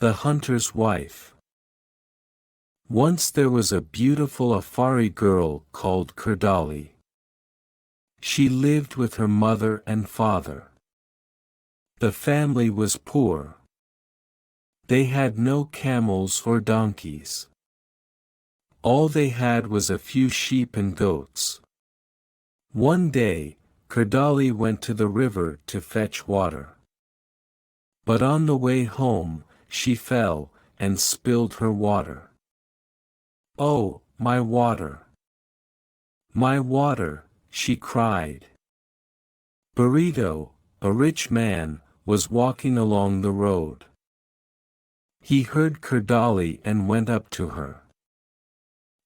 The Hunter's Wife. Once there was a beautiful Afari girl called Kurdali. She lived with her mother and father. The family was poor. They had no camels or donkeys. All they had was a few sheep and goats. One day, Kurdali went to the river to fetch water. But on the way home, she fell, and spilled her water. "Oh, my water! My water!" she cried. Burrito, a rich man, was walking along the road. He heard Kurdali and went up to her.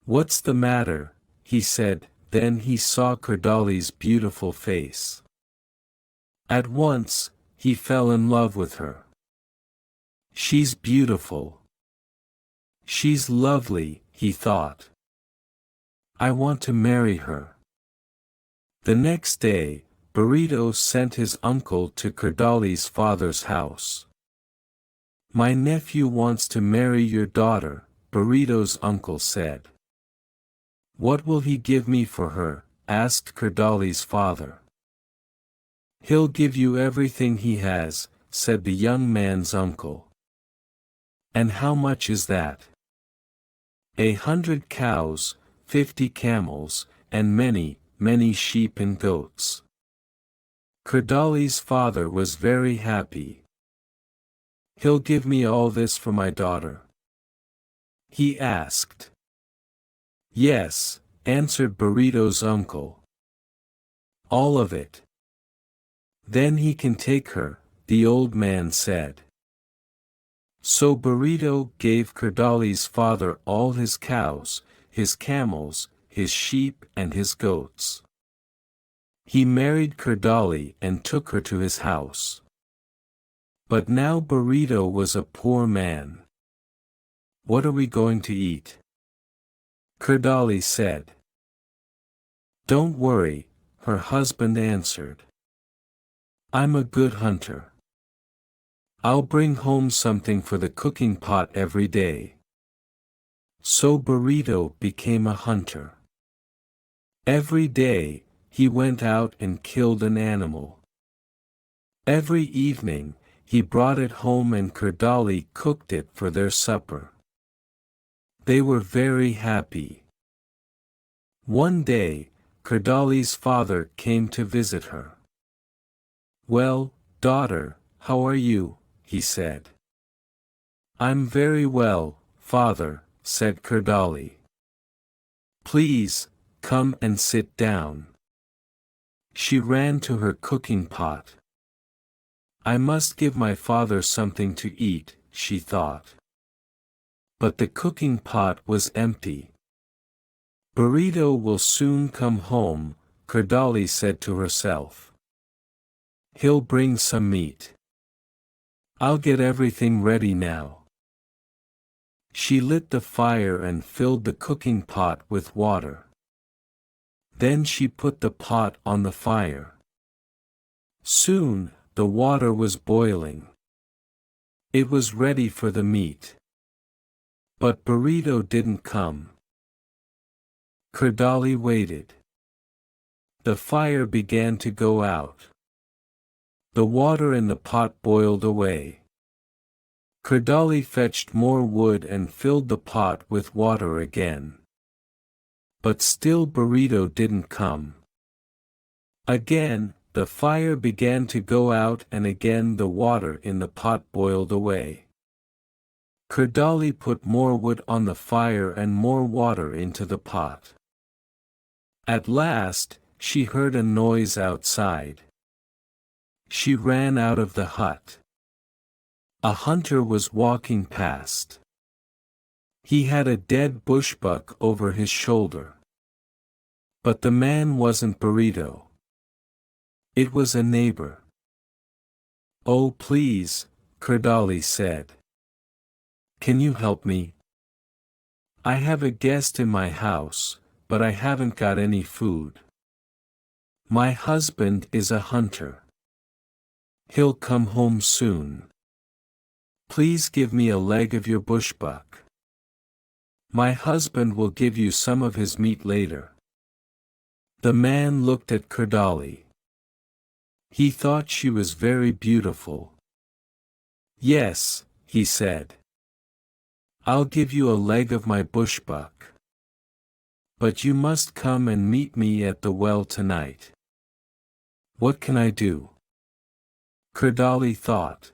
"What's the matter?" he said. Then he saw Kurdali's beautiful face. At once, he fell in love with her. "She's beautiful. She's lovely," he thought. "I want to marry her." The next day, Burrito sent his uncle to Kurdali's father's house. "My nephew wants to marry your daughter," Burrito's uncle said. "What will he give me for her?" asked Kurdali's father. "He'll give you everything he has," said the young man's uncle. "And how much is that?" 100 cows, 50 camels, and many, many sheep and goats. Kurdali's father was very happy. "He'll give me all this for my daughter?" he asked. "Yes," answered Burrito's uncle. "All of it." "Then he can take her," the old man said. So Burrito gave Kurdali's father all his cows, his camels, his sheep and his goats. He married Kurdali and took her to his house. But now Burrito was a poor man. "What are we going to eat?" Kurdali said. "Don't worry," her husband answered. "I'm a good hunter. I'll bring home something for the cooking pot every day." So Burrito became a hunter. Every day, he went out and killed an animal. Every evening, he brought it home and Kurdali cooked it for their supper. They were very happy. One day, Kurdali's father came to visit her. "Well, daughter, how are you?" he said. "I'm very well, father," said Kurdali. "Please, come and sit down." She ran to her cooking pot. "I must give my father something to eat," she thought. But the cooking pot was empty. "Burrito will soon come home," Kurdali said to herself. "He'll bring some meat. I'll get everything ready now." She lit the fire and filled the cooking pot with water. Then she put the pot on the fire. Soon, the water was boiling. It was ready for the meat. But Burrito didn't come. Kurdali waited. The fire began to go out. The water in the pot boiled away. Kurdali fetched more wood and filled the pot with water again. But still Burrito didn't come. Again, the fire began to go out and again the water in the pot boiled away. Kurdali put more wood on the fire and more water into the pot. At last, she heard a noise outside. She ran out of the hut. A hunter was walking past. He had a dead bushbuck over his shoulder. But the man wasn't Burrito. It was a neighbor. "Oh please," Kurdali said. "Can you help me? I have a guest in my house, but I haven't got any food. My husband is a hunter. He'll come home soon. Please give me a leg of your bushbuck. My husband will give you some of his meat later. The man looked at Kerdali. He thought she was very beautiful. Yes, he said. I'll give you a leg of my bushbuck. But you must come and meet me at the well tonight. What can I do? Kerdali thought.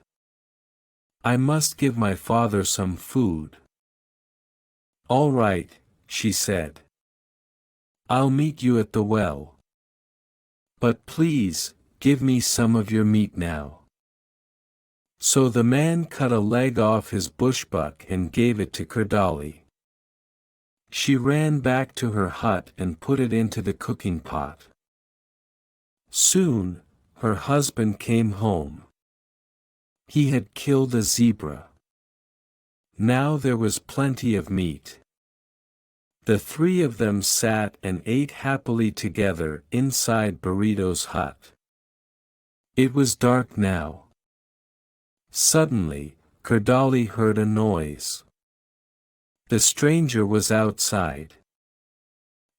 I must give my father some food. All right, she said. I'll meet you at the well. But please, give me some of your meat now. So the man cut a leg off his bushbuck and gave it to Kerdali. She ran back to her hut and put it into the cooking pot. Soon, her husband came home. He had killed a zebra. Now there was plenty of meat. The three of them sat and ate happily together inside Burrito's hut. It was dark now. Suddenly, Kerdali heard a noise. The stranger was outside.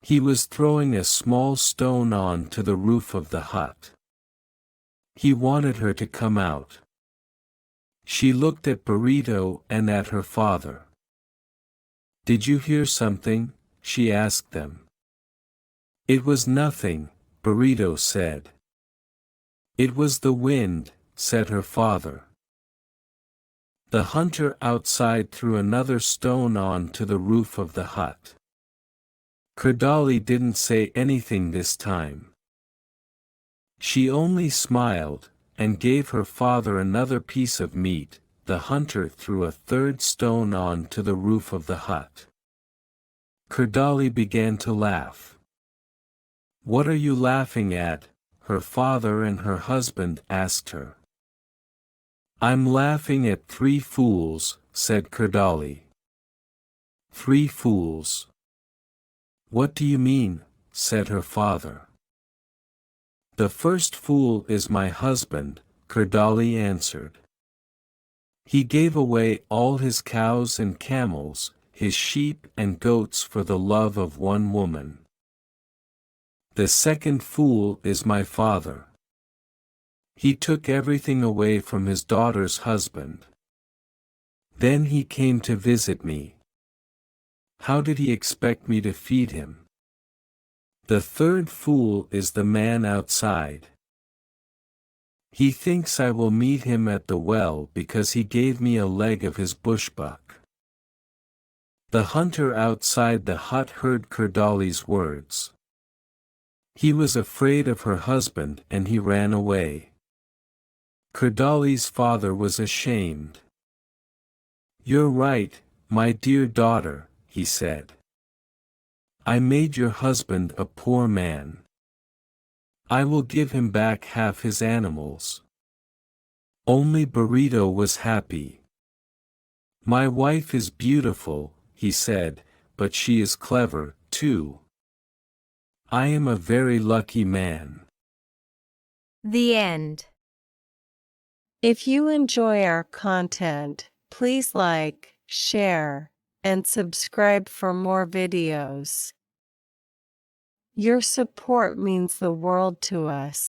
He was throwing a small stone on to the roof of the hut. He wanted her to come out. She looked at Burrito and at her father. Did you hear something? She asked them. It was nothing, Burrito said. It was the wind, said her father. The hunter outside threw another stone on to the roof of the hut. Kerdali didn't say anything this time. She only smiled, and gave her father another piece of meat. The hunter threw a third stone on to the roof of the hut. Kerdali began to laugh. What are you laughing at? Her father and her husband asked her. I'm laughing at 3 fools, said Kerdali. 3 fools. What do you mean? Said her father. The first fool is my husband, Kerdali answered. He gave away all his cows and camels, his sheep and goats for the love of one woman. The second fool is my father. He took everything away from his daughter's husband. Then he came to visit me. How did he expect me to feed him? The third fool is the man outside. He thinks I will meet him at the well because he gave me a leg of his bushbuck. The hunter outside the hut heard Kerdali's words. He was afraid of her husband and he ran away. Kerdali's father was ashamed. You're right, my dear daughter, he said. I made your husband a poor man. I will give him back half his animals. Only Burrito was happy. My wife is beautiful, he said, but she is clever, too. I am a very lucky man. The end. If you enjoy our content, please like, share, and subscribe for more videos. Your support means the world to us.